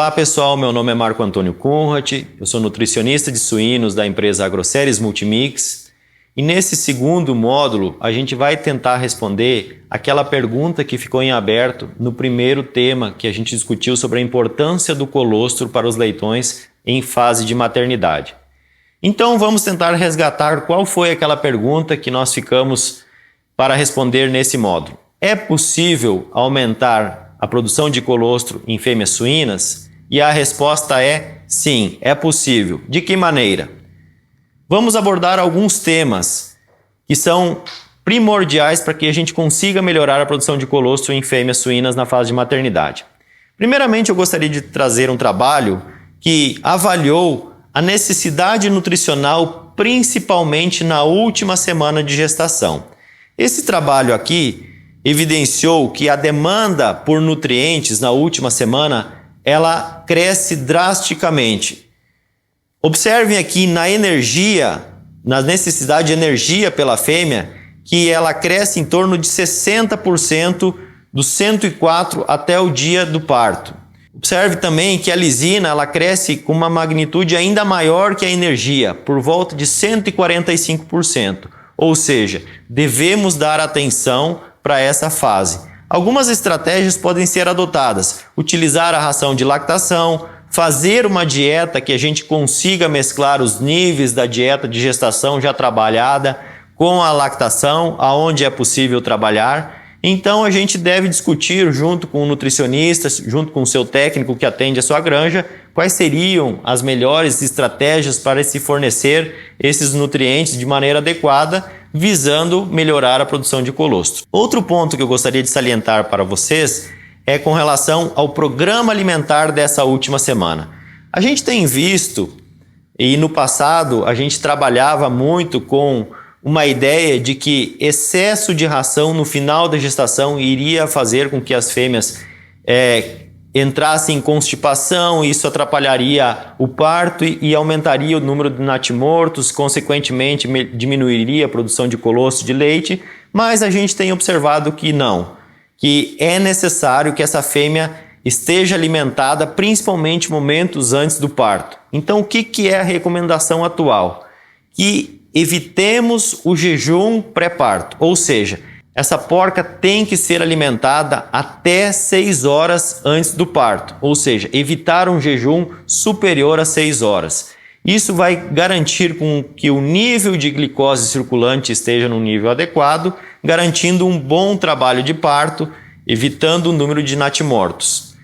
Olá pessoal, meu nome é Marco Antônio Kunrat, eu sou nutricionista de suínos da empresa AgroSéries Multimix e nesse segundo módulo a gente vai tentar responder aquela pergunta que ficou em aberto no primeiro tema que a gente discutiu sobre a importância do colostro para os leitões em fase de maternidade. Então vamos tentar resgatar qual foi aquela pergunta que nós ficamos para responder nesse módulo. É possível aumentar a produção de colostro em fêmeas suínas? E a resposta é sim, é possível. De que maneira? Vamos abordar alguns temas que são primordiais para que a gente consiga melhorar a produção de colostro em fêmeas suínas na fase de maternidade. Primeiramente, eu gostaria de trazer um trabalho que avaliou a necessidade nutricional principalmente na última semana de gestação. Esse trabalho aqui evidenciou que a demanda por nutrientes na última semana ela cresce drasticamente. Observem aqui na energia, na necessidade de energia pela fêmea, que ela cresce em torno de 60% dos 104 até o dia do parto. Observe também que a lisina ela cresce com uma magnitude ainda maior que a energia, por volta de 145%. Ou seja, devemos dar atenção para essa fase. Algumas estratégias podem ser adotadas: utilizar a ração de lactação, fazer uma dieta que a gente consiga mesclar os níveis da dieta de gestação já trabalhada com a lactação, aonde é possível trabalhar. Então a gente deve discutir junto com o nutricionista, junto com o seu técnico que atende a sua granja, quais seriam as melhores estratégias para se fornecer esses nutrientes de maneira adequada, visando melhorar a produção de colostro. Outro ponto que eu gostaria de salientar para vocês é com relação ao programa alimentar dessa última semana. A gente tem visto, e no passado a gente trabalhava muito com uma ideia de que excesso de ração no final da gestação iria fazer com que as fêmeas entrassem em constipação, isso atrapalharia o parto e aumentaria o número de natimortos, consequentemente diminuiria a produção de colostro de leite, mas a gente tem observado que não, que é necessário que essa fêmea esteja alimentada principalmente momentos antes do parto. Então o que é a recomendação atual? Que evitemos o jejum pré-parto, ou seja, essa porca tem que ser alimentada até 6 horas antes do parto, ou seja, evitar um jejum superior a 6 horas. Isso vai garantir que o nível de glicose circulante esteja no nível adequado, garantindo um bom trabalho de parto, evitando o número de natimortos.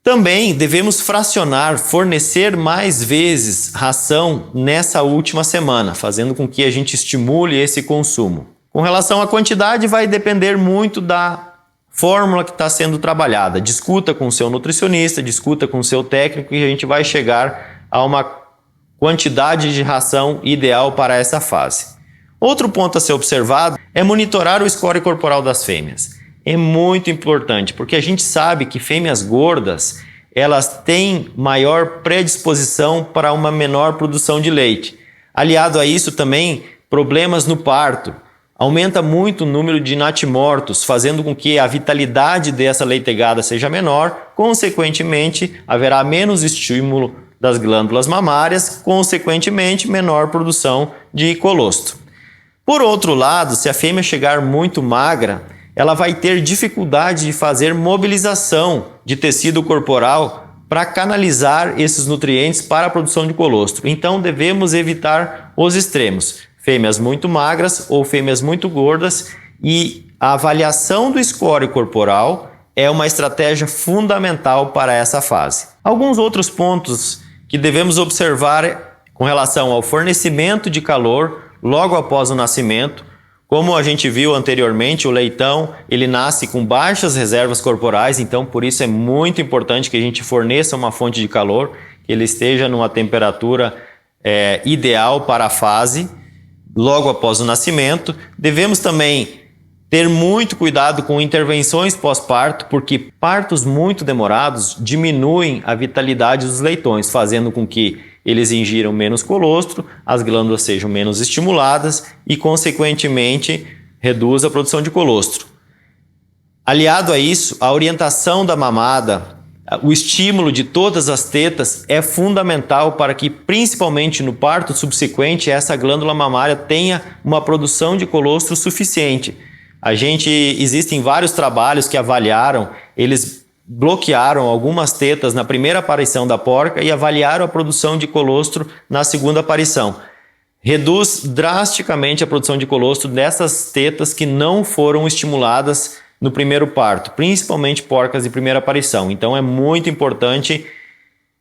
Também devemos fracionar, fornecer mais vezes ração nessa última semana, fazendo com que a gente estimule esse consumo. Com relação à quantidade, vai depender muito da fórmula que está sendo trabalhada. Discuta com o seu nutricionista, discuta com o seu técnico e a gente vai chegar a uma quantidade de ração ideal para essa fase. Outro ponto a ser observado é monitorar o score corporal das fêmeas. É muito importante, porque a gente sabe que fêmeas gordas, elas têm maior predisposição para uma menor produção de leite. Aliado a isso também, problemas no parto. Aumenta muito o número de natimortos, fazendo com que a vitalidade dessa leitegada seja menor, consequentemente haverá menos estímulo das glândulas mamárias, consequentemente menor produção de colostro. Por outro lado, se a fêmea chegar muito magra, ela vai ter dificuldade de fazer mobilização de tecido corporal para canalizar esses nutrientes para a produção de colostro. Então devemos evitar os extremos, fêmeas muito magras ou fêmeas muito gordas, e a avaliação do score corporal é uma estratégia fundamental para essa fase. Alguns outros pontos que devemos observar com relação ao fornecimento de calor logo após o nascimento. Como a gente viu anteriormente, o leitão ele nasce com baixas reservas corporais, então por isso é muito importante que a gente forneça uma fonte de calor, que ele esteja numa temperatura ideal para a fase, logo após o nascimento. Devemos também ter muito cuidado com intervenções pós-parto, porque partos muito demorados diminuem a vitalidade dos leitões, fazendo com que eles ingiram menos colostro, as glândulas sejam menos estimuladas e, consequentemente, reduz a produção de colostro. Aliado a isso, a orientação da mamada O estímulo de todas as tetas é fundamental para que, principalmente no parto subsequente, essa glândula mamária tenha uma produção de colostro suficiente. Existem vários trabalhos que avaliaram, eles bloquearam algumas tetas na primeira aparição da porca e avaliaram a produção de colostro na segunda aparição. Reduz drasticamente a produção de colostro dessas tetas que não foram estimuladas no primeiro parto, principalmente porcas de primeira aparição. Então é muito importante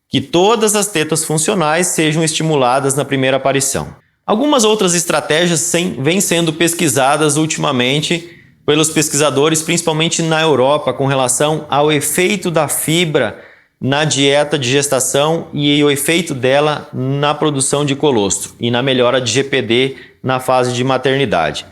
que todas as tetas funcionais sejam estimuladas na primeira aparição. Algumas outras estratégias vêm sendo pesquisadas ultimamente pelos pesquisadores, principalmente na Europa, com relação ao efeito da fibra na dieta de gestação e o efeito dela na produção de colostro e na melhora de GPD na fase de maternidade.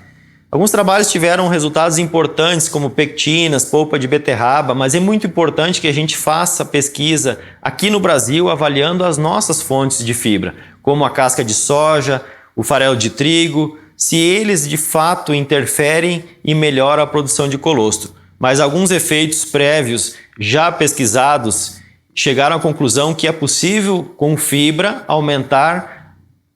Alguns trabalhos tiveram resultados importantes, como pectinas, polpa de beterraba, mas é muito importante que a gente faça pesquisa aqui no Brasil avaliando as nossas fontes de fibra, como a casca de soja, o farelo de trigo, se eles de fato interferem e melhoram a produção de colostro. Mas alguns efeitos prévios já pesquisados chegaram à conclusão que é possível, com fibra, aumentar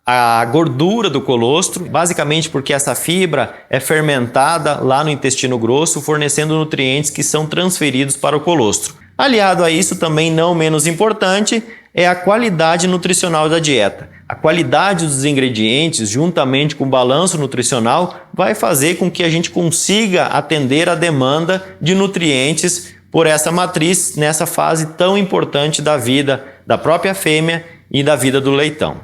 a gordura do colostro, basicamente porque essa fibra é fermentada lá no intestino grosso, fornecendo nutrientes que são transferidos para o colostro. Aliado a isso, também não menos importante, é a qualidade nutricional da dieta. A qualidade dos ingredientes, juntamente com o balanço nutricional, vai fazer com que a gente consiga atender a demanda de nutrientes por essa matriz nessa fase tão importante da vida da própria fêmea e da vida do leitão.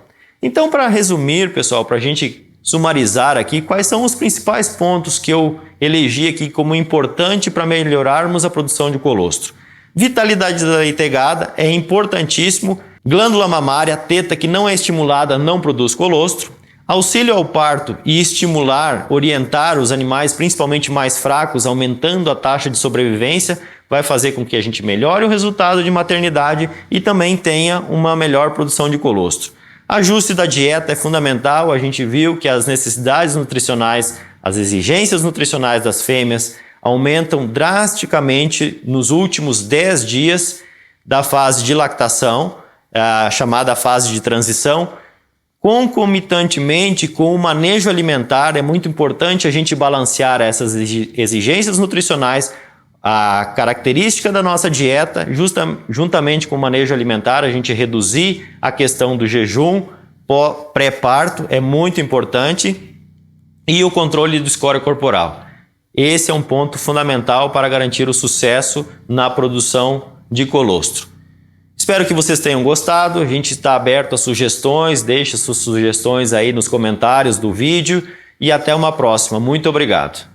Então, para resumir, pessoal, para a gente sumarizar aqui, quais são os principais pontos que eu elegi aqui como importante para melhorarmos a produção de colostro? Vitalidade da leitegada é importantíssimo. Glândula mamária, teta que não é estimulada, não produz colostro. Auxílio ao parto e estimular, orientar os animais, principalmente mais fracos, aumentando a taxa de sobrevivência, vai fazer com que a gente melhore o resultado de maternidade e também tenha uma melhor produção de colostro. Ajuste da dieta é fundamental, a gente viu que as necessidades nutricionais, as exigências nutricionais das fêmeas aumentam drasticamente nos últimos 10 dias da fase de lactação, a chamada fase de transição. Concomitantemente com o manejo alimentar, é muito importante a gente balancear essas exigências nutricionais, a característica da nossa dieta, juntamente com o manejo alimentar, a gente reduzir a questão do jejum pré-parto é muito importante e o controle do score corporal. Esse é um ponto fundamental para garantir o sucesso na produção de colostro. Espero que vocês tenham gostado, a gente está aberto a sugestões, deixe suas sugestões aí nos comentários do vídeo e até uma próxima. Muito obrigado.